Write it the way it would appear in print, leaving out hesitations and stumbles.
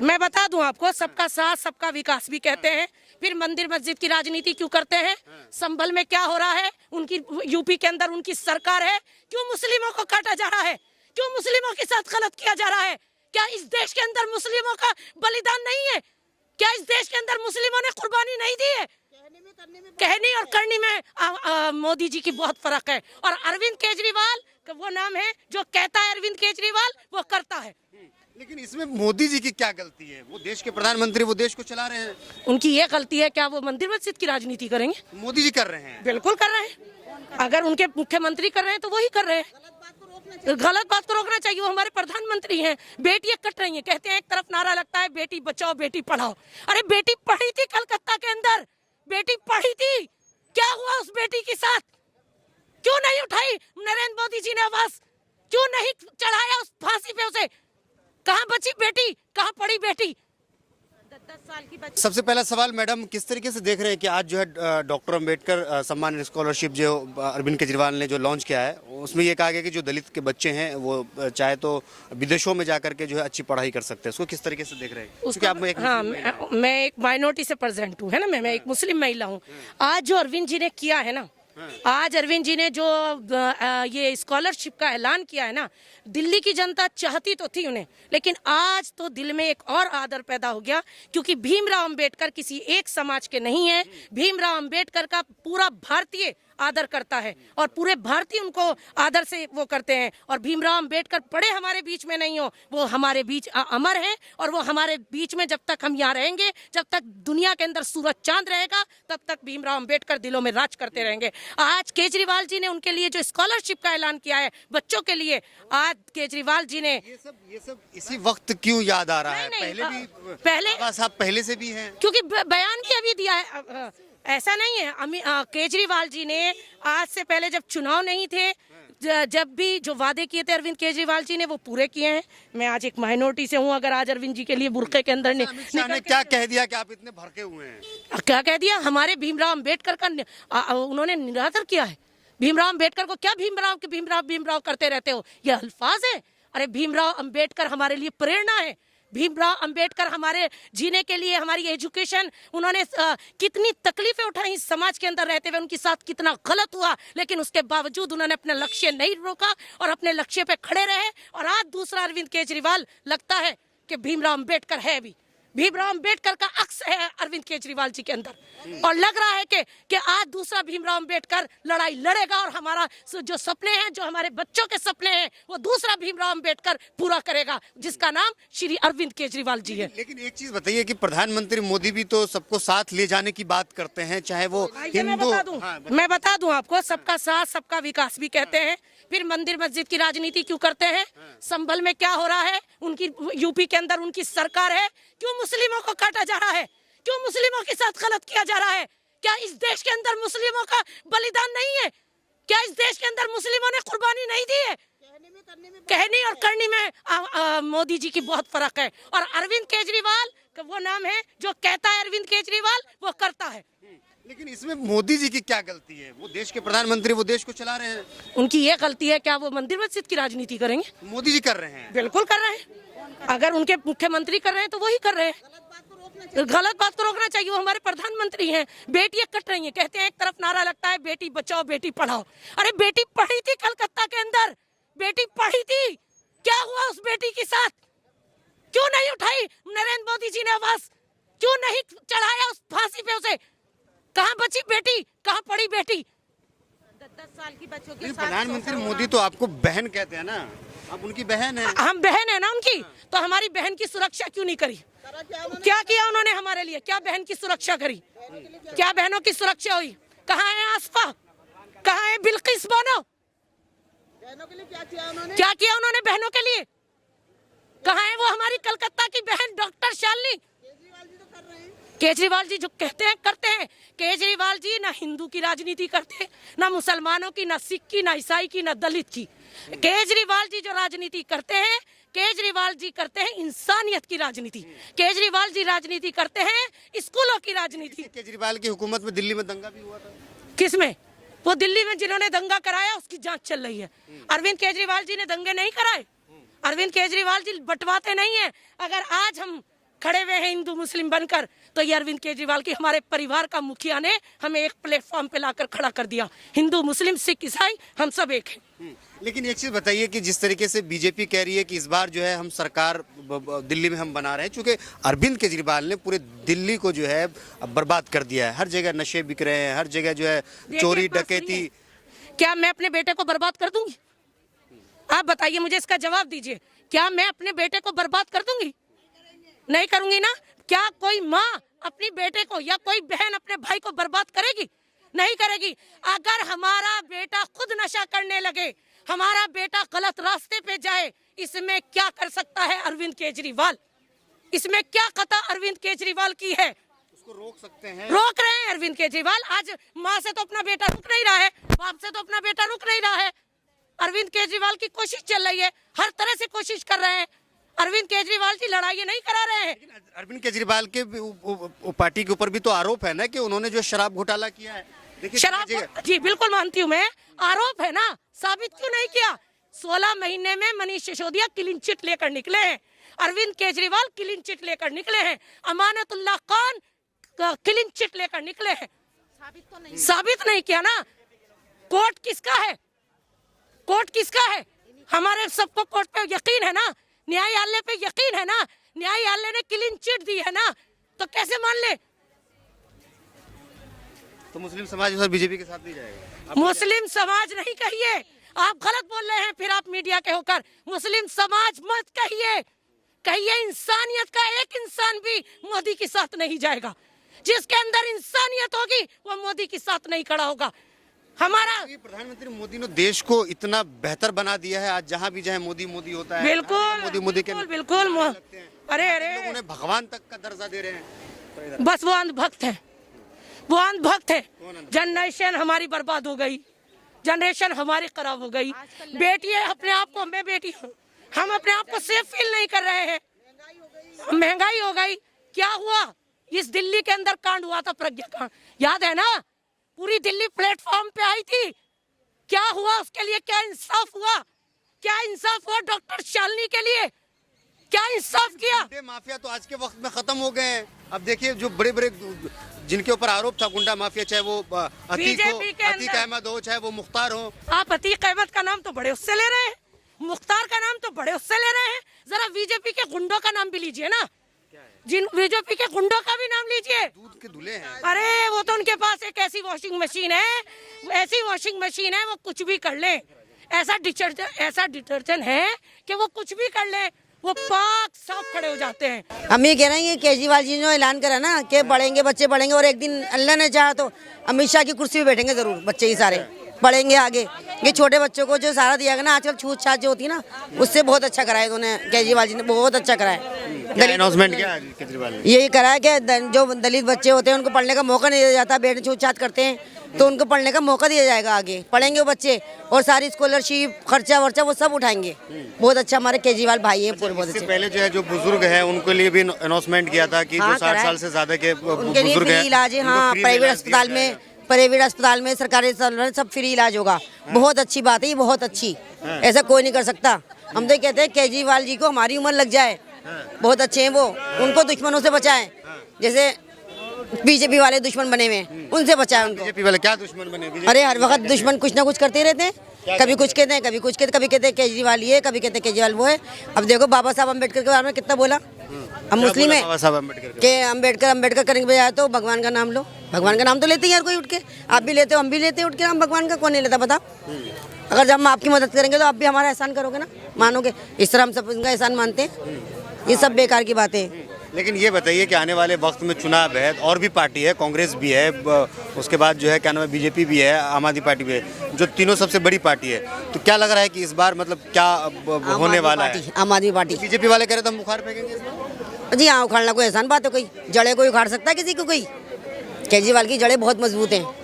मैं बता दूं आपको, सबका साथ सबका विकास भी कहते हैं, फिर मंदिर मस्जिद की राजनीति क्यों करते हैं? संभल में क्या हो रहा है? उनकी यूपी के अंदर उनकी सरकार है, क्यों मुस्लिमों को काटा जा रहा है? क्यों मुस्लिमों के साथ गलत किया जा रहा है? क्या इस देश के अंदर मुस्लिमों का बलिदान नहीं है? क्या इस देश के अंदर मुस्लिमों ने कुर्बानी नहीं दी है? कहने और करने में मोदी जी की बहुत फर्क है। और अरविंद केजरीवाल का वो नाम है, जो कहता है अरविंद केजरीवाल वो करता है। लेकिन इसमें मोदी जी की क्या गलती है? वो देश के प्रधानमंत्री, वो देश को चला रहे हैं। उनकी ये गलती है, क्या वो मंदिर मस्जिद की राजनीति करेंगे? मोदी जी कर रहे हैं। बिल्कुल कर रहे हैं। अगर उनके मुख्यमंत्री कर रहे हैं तो वही कर रहे हैं। गलत बात को रोकना चाहिए। वो हमारे प्रधानमंत्री हैं। बेटियां कट रही हैं, कहते हैं एक तरफ नारा लगता है बेटी बचाओ बेटी पढ़ाओ। अरे बेटी पढ़ी थी कलकत्ता के अंदर, बेटी पढ़ी थी, क्या हुआ उस बेटी के साथ? क्यों नहीं उठाई नरेंद्र मोदी जी ने आवाज? क्यों नहीं चढ़ाया उस फांसी पे उसे? कहाँ बची बेटी, कहाँ पड़ी बेटी? 10 साल की बच्ची। सबसे पहला सवाल मैडम, किस तरीके से देख रहे हैं कि आज जो है डॉक्टर अंबेडकर सम्मान स्कॉलरशिप जो अरविंद केजरीवाल ने जो लॉन्च किया है, उसमें ये कहा गया कि जो दलित के बच्चे हैं वो चाहे तो विदेशों में जाकर के जो है अच्छी पढ़ाई कर सकते हैं। उसको किस तरीके से देख रहे हैं? उसको आप हाँ, मैं एक माइनॉरिटी से प्रेजेंट हूँ, है ना, मैं एक मुस्लिम महिला हूँ। आज जो अरविंद जी ने किया है ना, आज अरविंद जी ने जो ये स्कॉलरशिप का ऐलान किया है ना, दिल्ली की जनता चाहती तो थी उन्हें, लेकिन आज तो दिल में एक और आदर पैदा हो गया, क्योंकि भीमराव अंबेडकर किसी एक समाज के नहीं है। भीमराव अंबेडकर का पूरा भारतीय आदर करता है और पूरे भारतीय उनको आदर से वो करते हैं। और भीमराव अंबेडकर पड़े हमारे बीच में नहीं हो, वो हमारे बीच अमर है। और वो हमारे बीच में जब तक हम यहाँ रहेंगे, जब तक दुनिया के अंदर सूरज चांद रहेगा, तब तक भीमराव अंबेडकर दिलों में राज करते रहेंगे। आज केजरीवाल जी ने उनके लिए जो स्कॉलरशिप का ऐलान किया है बच्चों के लिए, आज केजरीवाल जी ने ये सब इसी वक्त क्यों याद आ रहा है? पहले बाबा साहब पहले से भी हैं, क्योंकि बयान भी अभी दिया है। ऐसा नहीं है। केजरीवाल जी ने आज से पहले जब चुनाव नहीं थे, जब भी जो वादे किए थे अरविंद केजरीवाल जी ने, वो पूरे किए हैं। मैं आज एक माइनॉरिटी से हूँ, अगर आज अरविंद जी के लिए बुर्के के अंदर अमित शाह ने क्या कह दिया कि आप इतने भड़के हुए हैं? क्या कह दिया? हमारे भीमराव अंबेडकर का उन्होंने निरादर किया है। भीमराव अंबेडकर को क्या भीमराव करते रहते हो, ये अल्फाज है? अरे भीमराव अंबेडकर हमारे लिए प्रेरणा है। भीमराव अंबेडकर हमारे जीने के लिए, हमारी एजुकेशन, उन्होंने कितनी तकलीफें उठाई समाज के अंदर रहते हुए, उनके साथ कितना गलत हुआ, लेकिन उसके बावजूद उन्होंने अपना लक्ष्य नहीं रोका और अपने लक्ष्य पे खड़े रहे। और आज दूसरा अरविंद केजरीवाल लगता है कि भीमराव अंबेडकर है भी, भीमराव अंबेडकर का अक्स है अरविंद केजरीवाल जी के अंदर। और लग रहा है कि आज दूसरा भीमराव अंबेडकर लड़ाई लड़ेगा और हमारा जो सपने हैं, जो हमारे बच्चों के सपने हैं, वो दूसरा भीमराव अंबेडकर पूरा करेगा, जिसका नाम श्री अरविंद केजरीवाल जी है। लेकिन एक चीज बताइए कि प्रधानमंत्री मोदी भी तो सबको साथ ले जाने की बात करते हैं, चाहे वो हिंदू। मैं बता दूं आपको, सबका साथ सबका विकास भी कहते हैं, फिर मंदिर मस्जिद की राजनीति क्यों करते हैं? संभल में क्या हो रहा है? उनकी यूपी के अंदर उनकी सरकार है, क्यों मुस्लिमों को काटा जा रहा है? क्यों मुस्लिमों के साथ गलत किया जा रहा है? क्या इस देश के अंदर मुस्लिमों का बलिदान नहीं है? क्या इस देश के अंदर मुस्लिमों ने कुर्बानी नहीं दी है? कहने और करने में मोदी जी की बहुत फर्क है। और अरविंद केजरीवाल का वो नाम है, जो कहता है अरविंद केजरीवाल वो करता है। लेकिन इसमें मोदी जी की क्या गलती है? वो देश के प्रधानमंत्री, वो देश को चला रहे हैं। उनकी ये गलती है, क्या वो मंदिर मस्जिद की राजनीति करेंगे? मोदी जी कर रहे हैं। बिल्कुल कर रहे हैं। अगर उनके मुख्यमंत्री कर रहे हैं तो वही कर रहे हैं। गलत बात को रोकना चाहिए। वो हमारे प्रधानमंत्री हैं। बेटियां कट रही हैं, कहते हैं एक तरफ नारा लगता है बेटी बचाओ बेटी पढ़ाओ। अरे बेटी पढ़ी थी कलकत्ता के अंदर, बेटी पढ़ी थी, क्या हुआ उस बेटी के साथ? क्यों नहीं उठाई नरेंद्र मोदी जी ने आवाज? क्यों नहीं चढ़ाया उस फांसी पे उसे? कहाँ बची बेटी, कहाँ पड़ी बेटी? 10 साल की बच्चों के साथ। प्रधानमंत्री मोदी तो आपको बहन कहते हैं ना, आप उनकी बहन है। हम बहन है ना उनकी, तो हमारी बहन की सुरक्षा क्यों नहीं करी? क्या किया उन्होंने हमारे लिए? क्या बहन की सुरक्षा करी? क्या बहनों की सुरक्षा हुई? कहाँ है आसफा, कहाँ है बिल्किस बानो? बहनों के लिए क्या किया उन्होंने? क्या किया उन्होंने बहनों के लिए? कहाँ है वो हमारी कलकत्ता की बहन डॉक्टर शालिनी? केजरीवाल जी तो कर रहे हैं। केजरीवाल जी जो कहते हैं करते हैं। केजरीवाल जी ना हिंदू की राजनीति करते, ना मुसलमानों की, ना सिख की, ना ईसाई की, ना दलित की। केजरीवाल जी जो राजनीति करते हैं, केजरीवाल जी करते हैं इंसानियत की राजनीति। केजरीवाल जी राजनीति करते हैं स्कूलों की राजनीति। केजरीवाल की हुकूमत में दिल्ली में दंगा भी हुआ था। किसमें? वो दिल्ली में जिन्होंने दंगा कराया उसकी जांच चल रही है। अरविंद केजरीवाल जी ने दंगे नहीं कराए। अरविंद केजरीवाल जी बंटवाते नहीं है। अगर आज हम खड़े हुए हैं हिंदू मुस्लिम बनकर, तो ये अरविंद केजरीवाल की हमारे परिवार का मुखिया ने हमें एक प्लेटफॉर्म पे लाकर खड़ा कर दिया। हिंदू मुस्लिम सिख ईसाई हम सब एक हैं। लेकिन एक चीज बताइए कि जिस तरीके से बीजेपी कह रही है कि इस बार जो है हम सरकार दिल्ली में हम बना रहे हैं, चूंकि अरविंद केजरीवाल ने पूरे दिल्ली को जो है बर्बाद कर दिया है, हर जगह नशे बिक रहे हैं, हर जगह जो है चोरी देखिए, डकैती। क्या मैं अपने बेटे को बर्बाद कर दूंगी? आप बताइए, मुझे इसका जवाब दीजिए। क्या मैं अपने बेटे को बर्बाद कर दूंगी? नहीं करूंगी ना। क्या कोई माँ अपनी बेटे को या कोई बहन अपने भाई को बर्बाद करेगी? नहीं करेगी। अगर हमारा बेटा खुद नशा करने लगे, हमारा बेटा गलत रास्ते पे जाए, इसमें क्या कर सकता है अरविंद केजरीवाल? इसमें क्या खता अरविंद केजरीवाल की है? उसको रोक सकते हैं, रोक रहे हैं अरविंद केजरीवाल। आज माँ से तो अपना बेटा रुक नहीं रहा है, बाप से तो अपना बेटा रुक नहीं रहा है। अरविंद केजरीवाल की कोशिश चल रही है, हर तरह से कोशिश कर रहे हैं। अरविंद केजरीवाल जी लड़ाई नहीं करा रहे हैं। अरविंद केजरीवाल के पार्टी के ऊपर भी तो आरोप है ना कि उन्होंने जो शराब घोटाला किया है। देखिए शराब, जी बिल्कुल मानती हूँ मैं, आरोप है ना, साबित क्यों नहीं किया? 16 महीने में मनीष सिसोदिया क्लीन चिट लेकर निकले हैं, अरविंद केजरीवाल क्लीन चिट लेकर निकले हैं, अमानतुल्लाह खान क्लीन चिट लेकर निकले हैं। साबित नहीं किया ना। कोर्ट किसका है? कोर्ट किसका है? हमारे सबको कोर्ट पे यकीन है ना, न्यायालय पे यकीन है ना। न्यायालय ने क्लीन चिट दी है ना, तो कैसे मान ले? तो मुस्लिम समाज और बीजेपी के साथ नहीं जाएगा? मुस्लिम समाज नहीं कहिए, आप गलत बोल रहे हैं। फिर आप मीडिया के होकर मुस्लिम समाज मत कहिए, कहिए इंसानियत का एक इंसान भी मोदी के साथ नहीं जाएगा। जिसके अंदर इंसानियत होगी वो मोदी के साथ नहीं खड़ा होगा। हमारा प्रधानमंत्री मोदी ने देश को इतना बेहतर बना दिया है, आज जहाँ भी जाए मोदी मोदी होता है। बिल्कुल मोदी मोदी के बिल्कुल। अरे लोग उन्हें भगवान तक का दर्जा दे रहे हैं। बस वो अंधभक्त है, वो अंधभक्त है। जनरेशन हमारी बर्बाद हो गई, जनरेशन हमारी खराब हो गई। बेटी है, अपने आप को, मैं बेटी हूँ, हम अपने आप को सेफ फील नहीं कर रहे हैं। महंगाई हो गई। क्या हुआ? इस दिल्ली के अंदर कांड हुआ था, प्रज्ञा कांड, याद है ना? पूरी दिल्ली प्लेटफॉर्म पे आई थी। क्या हुआ उसके लिए? क्या इंसाफ हुआ? क्या इंसाफ हुआ डॉक्टर शालिनी के लिए? क्या इंसाफ किया? गुंडे माफिया तो आज के वक्त में खत्म हो गए हैं। अब देखिए जो बड़े बड़े जिनके ऊपर आरोप था गुंडा माफिया, चाहे वो अतीक अहमद हो, चाहे वो मुख्तार हो। आप अतीक अहमद का नाम तो बड़े उससे ले रहे हैं, मुख्तार का नाम तो बड़े उससे ले रहे हैं। जरा बीजेपी के गुंडों का नाम भी लीजिए ना, जिन बीजेपी के गुंडों का भी नाम लीजिए। दूध के धुले हैं। अरे वो तो उनके पास एक ऐसी वॉशिंग मशीन है, ऐसी वॉशिंग मशीन है, वो कुछ भी कर ले। ऐसा डिटर्जेंट है कि वो कुछ भी कर ले, वो पाक साफ खड़े हो जाते हैं। हम ये कह रहे हैं कि केजरीवाल जी ने ऐलान करा ना कि बढ़ेंगे, बच्चे बढ़ेंगे, और एक दिन अल्लाह ने चाहा तो अमित शाह की कुर्सी पे बैठेंगे जरूर, बच्चे ही सारे पढ़ेंगे आगे। ये छोटे बच्चों को जो सारा दिया गया ना, आजकल छूत छात जो होती है ना, उससे बहुत अच्छा कराया उन्होंने, केजरीवाल जी ने बहुत अच्छा कराया। अनाउंसमेंट किया केजरीवाल ने? यही करा है कि जो दलित बच्चे होते हैं उनको पढ़ने का मौका नहीं दिया जाता, बेटे छूत छात करते हैं, तो उनको पढ़ने का मौका दिया जाएगा, आगे पढ़ेंगे वो बच्चे, और सारी स्कॉलरशिप खर्चा वर्चा वो सब उठाएंगे। बहुत अच्छा हमारे केजरीवाल भाई हैं पूरे, बहुत अच्छे। पहले जो है जो बुजुर्ग है उनके लिए भी अनाउंसमेंट किया था कि जो 60 साल से ज्यादा के उनके लिए बुजुर्ग फ्री हैं, इलाज है। हाँ, प्राइवेट अस्पताल में सरकारी अस्पताल में सब फ्री इलाज होगा। बहुत अच्छी बात है ये, बहुत अच्छी, ऐसा कोई नहीं कर सकता। हम तो कहते हैं केजरीवाल जी को हमारी उम्र लग जाए, बहुत अच्छे हैं वो, उनको दुश्मनों से बचाएं। जैसे बीजेपी वाले दुश्मन बने हुए, उनसे बचाएं उनको। बीजेपी वाले क्या दुश्मन बने? अरे हर वक्त दुश्मन कुछ ना कुछ करते ही रहते हैं, कभी कुछ कहते हैं, कभी कुछ कहते, कभी कहते हैं केजरीवाल ये, कभी कहते हैं केजरीवाल वो है। अब देखो बाबा साहब अम्बेडकर के बारे में कितना बोला। हम मुस्लिम है कि अम्बेडकर करेंगे बजाय तो भगवान का नाम लो। भगवान का नाम तो लेते हैं यार कोई उठ के, आप भी लेते हो, हम भी लेते हैं उठ के नाम भगवान का, कौन नहीं लेता बताओ? अगर जब हम आपकी मदद करेंगे तो आप भी हमारा एहसान करोगे ना, मानोगे। इस तरह हम सब इनका एहसान मानते हैं, ये सब बेकार की बातें हैं। लेकिन ये बताइए कि आने वाले वक्त में चुनाव है, और भी पार्टी है, कांग्रेस भी है, उसके बाद जो है क्या नाम है, बीजेपी भी है, आम आदमी पार्टी भी है, जो तीनों सबसे बड़ी पार्टी है। तो क्या लग रहा है कि इस बार मतलब क्या होने वाला है? आम आदमी पार्टी। बीजेपी वाले कह रहे तो हम बुखार फेंकेंगे। जी हाँ, उखाड़ना कोई आसान बात है? कोई जड़ें कोई उखाड़ सकता है किसी को? कोई केजरीवाल की जड़ें बहुत मजबूत हैं। तो